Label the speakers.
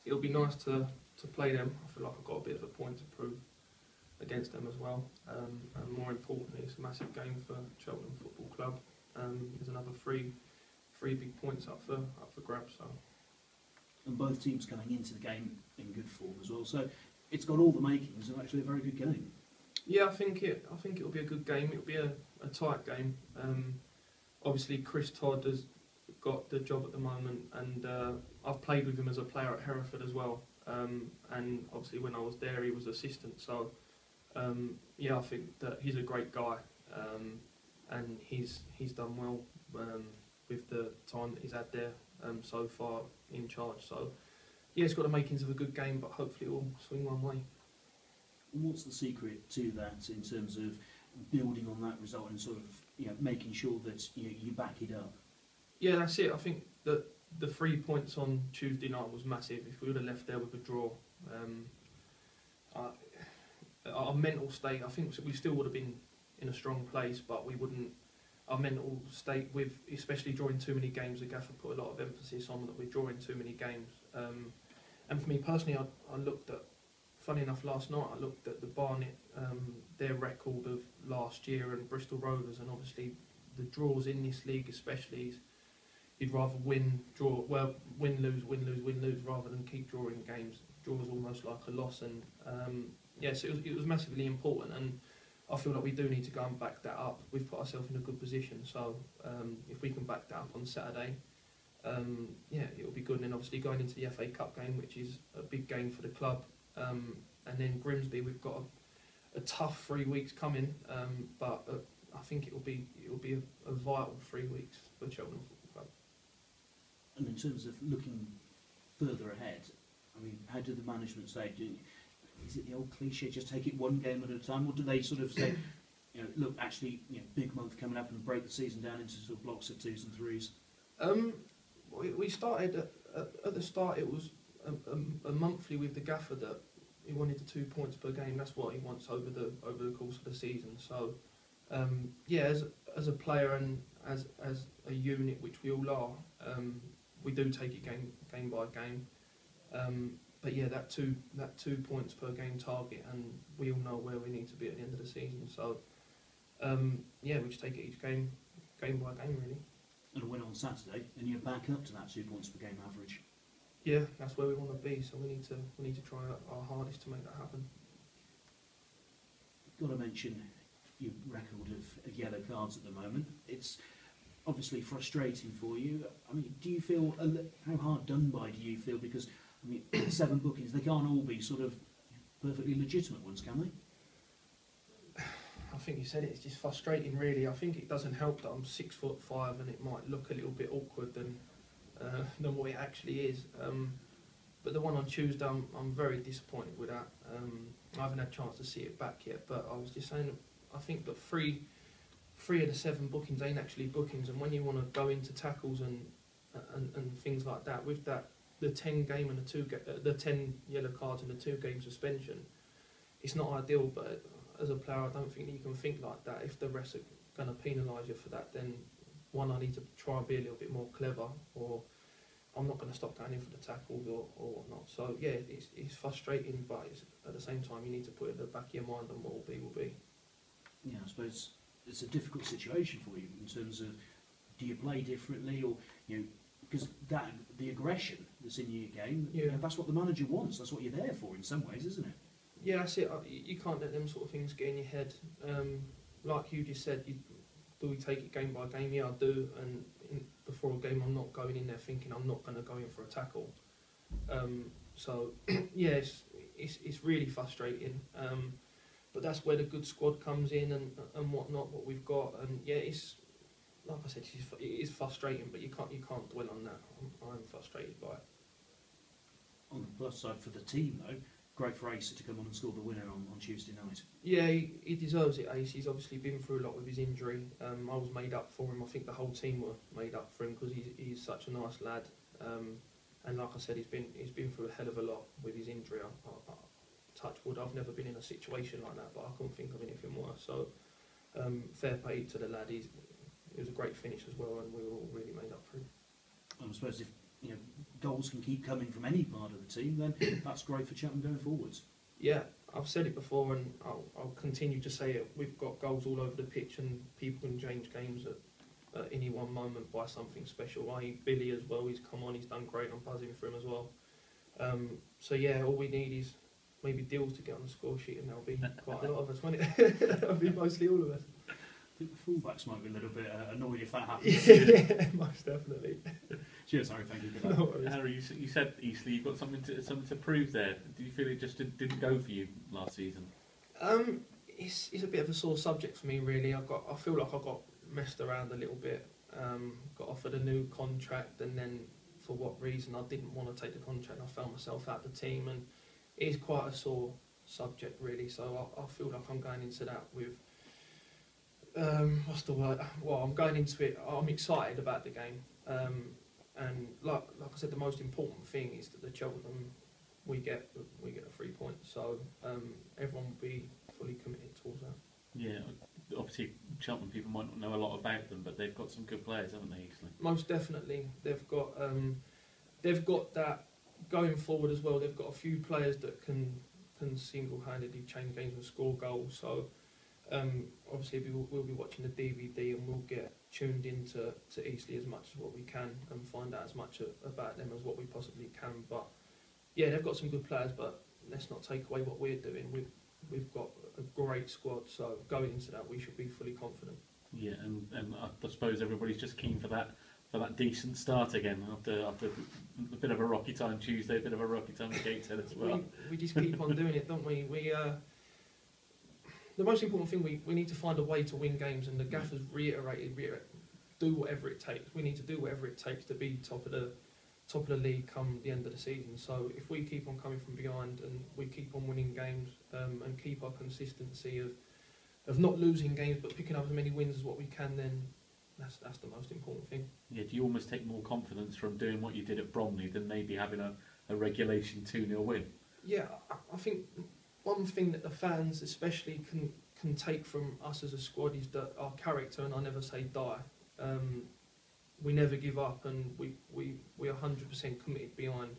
Speaker 1: it'll be nice to play them. I feel like I've got a bit of a point to prove against them as well. And more importantly, it's a massive game for Cheltenham Football Club. There's another three big points up for grabs. So.
Speaker 2: And both teams coming into the game in good form as well. So it's got all the makings of actually a very good game.
Speaker 1: Yeah, I think it'll be a good game. It'll be a tight game. Obviously, Chris Todd has got the job at the moment, and I've played with him as a player at Hereford as well. And obviously, when I was there, he was assistant. So yeah, I think that he's a great guy, and he's done well with the time that he's had there so far in charge. So yeah, it's got the makings of a good game, but hopefully it will swing one way.
Speaker 2: What's the secret to that in terms of building on that result and sort of making sure that you back it up?
Speaker 1: Yeah, that's it. I think that the 3 points on Tuesday night was massive. If we would have left there with a draw, our mental state, I think we still would have been in a strong place, but we wouldn't. Our mental state, with especially drawing too many games, the gaffer put a lot of emphasis on that we're drawing too many games. And for me personally, I looked at, funny enough, last night I looked at the Barnet, their record of last year, and Bristol Rovers, and obviously the draws in this league especially, you'd rather win, draw, well, win, lose, rather than keep drawing games. Draw is almost like a loss, and yes, it was massively important, and I feel like we do need to go and back that up. We've put ourselves in a good position, so if we can back that up on Saturday, yeah, it'll be good. And then obviously going into the FA Cup game, which is a big game for the club, and then Grimsby, we've got a tough 3 weeks coming, but I think it'll be a vital 3 weeks for Cheltenham Football Club.
Speaker 2: And in terms of looking further ahead, I mean, how do the management say? Is it the old cliche, just take it one game at a time, or do they sort of say, look, actually, big month coming up and break the season down into sort of blocks of 2s and 3s?
Speaker 1: We started at the start. It was a monthly with the gaffer that he wanted the 2 points per game. That's what he wants over the course of the season. So yeah, as a player and as a unit, which we all are, we do take it game by game. But yeah, that two points per game target, and we all know where we need to be at the end of the season. So yeah, we just take it each game by game, really.
Speaker 2: And a win on Saturday, and you're back up to that 2 points per game average.
Speaker 1: Yeah, that's where we want to be. So we need to try our hardest to make that happen.
Speaker 2: Got to mention your record of yellow cards at the moment. It's obviously frustrating for you. I mean, do you feel how hard done by do you feel? Because I mean, 7 bookings, they can't all be sort of perfectly legitimate ones, can they?
Speaker 1: I think you said it, it's just frustrating, really. I think it doesn't help that I'm 6'5" and it might look a little bit awkward than what it actually is. But the one on Tuesday, I'm very disappointed with that. I haven't had a chance to see it back yet, but I was just saying, I think that three of the 7 bookings ain't actually bookings, and when you want to go into tackles and things like that, with that, the 10 game and the 10 yellow cards and the 2 game suspension, it's not ideal. But as a player, I don't think that you can think like that. If the refs are going to penalise you for that, then one, I need to try and be a little bit more clever, or I'm not going to stop going in for the tackles or whatnot. So yeah, it's frustrating, but at the same time, you need to put it in the back of your mind, and what will be.
Speaker 2: Yeah, I suppose it's a difficult situation for you in terms of, do you play differently, or because the aggression that's in your game, that's what the manager wants. That's what you're there for in some ways, isn't it?
Speaker 1: Yeah, that's it. You can't let them sort of things get in your head. Like you just said, do we take it game by game? Yeah, I do. And before a game, I'm not going in there thinking I'm not going to go in for a tackle. So yeah, it's really frustrating. But that's where the good squad comes in and whatnot, what we've got. And yeah, it's like I said, it is frustrating, but you can't dwell on that. I'm frustrated by it.
Speaker 2: On the plus side for the team, though, great for Ace to come on and score the winner on Tuesday night.
Speaker 1: Yeah, he deserves it, Ace. He's obviously been through a lot with his injury. I was made up for him. I think the whole team were made up for him because he's such a nice lad. And like I said, he's been through a hell of a lot with his injury. Touch wood, I've never been in a situation like that, but I couldn't think of anything worse. So fair play to the lad. It was a great finish as well, and we were all really made up for him.
Speaker 2: I suppose if you know, goals can keep coming from any part of the team, then that's great for Cheltenham going forwards.
Speaker 1: Yeah, I've said it before and I'll continue to say it. We've got goals all over the pitch and people can change games at any one moment by something special. I.e. Billy as well, he's come on, he's done great, I'm buzzing for him as well. So yeah, all we need is maybe Deals to get on the score sheet and there'll be quite a lot of us, won't it? That'll be mostly all of us.
Speaker 2: I think the fullbacks might be a little bit annoyed if that happens.
Speaker 1: Yeah, most definitely.
Speaker 2: Cheers, Harry, thank you for that.
Speaker 1: No worries.
Speaker 3: Harry, you said Eastleigh, you've got something to prove there. Do you feel it just didn't go for you last season?
Speaker 1: It's a bit of a sore subject for me, really. I feel like I got messed around a little bit. Got offered a new contract, and then for what reason I didn't want to take the contract. I found myself out of the team, and it is quite a sore subject, really. So I feel like I'm going into that with what's the word? Well, I'm going into it. I'm excited about the game, and like I said, the most important thing is that the Cheltenham we get a 3 points. So everyone will be fully committed towards that.
Speaker 3: Yeah, obviously Cheltenham people might not know a lot about them, but they've got some good players, haven't they, Eastleigh?
Speaker 1: Most definitely, they've got that going forward as well. They've got a few players that can single-handedly change games and score goals. So obviously we'll be watching the DVD and we'll get tuned into Eastleigh as much as what we can and find out as much about them as what we possibly can. But yeah, they've got some good players, but let's not take away what we're doing. We've got a great squad, so going into that we should be fully confident.
Speaker 3: Yeah, and I suppose everybody's just keen for that decent start again after a bit of a rocky time Tuesday, a bit of a rocky time at Gateshead as well.
Speaker 1: We just keep on doing it, don't we? The most important thing, we need to find a way to win games, and the Gaffer's reiterated, do whatever it takes. We need to do whatever it takes to be top of the league come the end of the season. So if we keep on coming from behind and we keep on winning games and keep our consistency of not losing games but picking up as many wins as what we can, then that's the most important thing.
Speaker 3: Yeah, do you almost take more confidence from doing what you did at Bromley than maybe having a regulation 2-0 win?
Speaker 1: Yeah, I think one thing that the fans especially can take from us as a squad is that our character, and I never say die. We never give up, and we are 100% committed behind